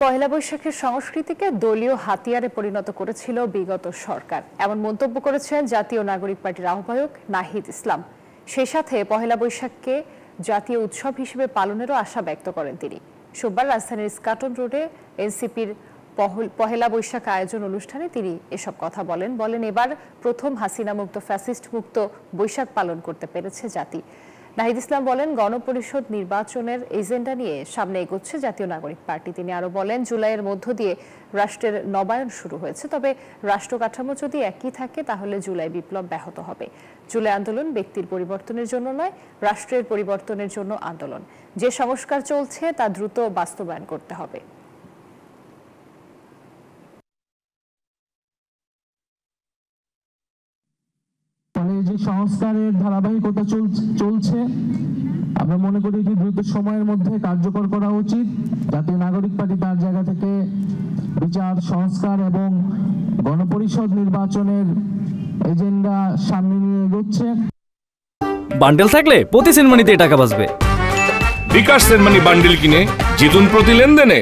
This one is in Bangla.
পহেলা বৈশাখের সংস্কৃতিকে দলীয় হাতিয়ারে পরিণত করেছিল বিগত সরকার, এমন মন্তব্য করেছেন জাতীয় নাগরিক পার্টির আহ্বায়ক নাহিদ ইসলাম। সেই সাথে পহেলা বৈশাখকে জাতীয় উৎসব হিসেবে পালনেরও আশা ব্যক্ত করেন তিনি। সোমবার রাজধানীর স্কাটন রোডে এনসিপির পহেলা বৈশাখ আয়োজন অনুষ্ঠানে তিনি এসব কথা বলেন এবার প্রথম হাসিনা মুক্ত ফ্যাসিস্ট মুক্ত বৈশাখ পালন করতে পেরেছে জাতি। নাহিদ ইসলাম বলেন, গণপরিষদ নির্বাচনের এজেন্ডা নিয়ে সামনে এগোচ্ছে জাতীয় নাগরিক পার্টি। তিনি আরো বলেন, জুলাইয়ের মধ্য দিয়ে রাষ্ট্রের নবায়ন শুরু হয়েছে, তবে রাষ্ট্র কাঠামো যদি একই থাকে তাহলে জুলাই বিপ্লব ব্যাহত হবে। জুলাই আন্দোলন ব্যক্তির পরিবর্তনের জন্য নয়, রাষ্ট্রের পরিবর্তনের জন্য আন্দোলন। যে সংস্কার চলছে তা দ্রুত বাস্তবায়ন করতে হবে। যে সংস্কারের ধারাবাহিকতা চলছে, আমরা মনে করি যে দ্রুত সময়ের মধ্যে কার্যকর করা উচিত। জাতীয় নাগরিক পার্টি তার জায়গা থেকে বিচার সংস্কার এবং গণপরিষদ নির্বাচনের এজেন্ডা সামনে নিয়ে এগোচ্ছে। বান্ডেল থাকলে প্রতি সেনমানিতে টাকা বাঁচবে। বিকাশ সেনমানি বান্ডেল কিনে জিতুন প্রতি লেনদেনে।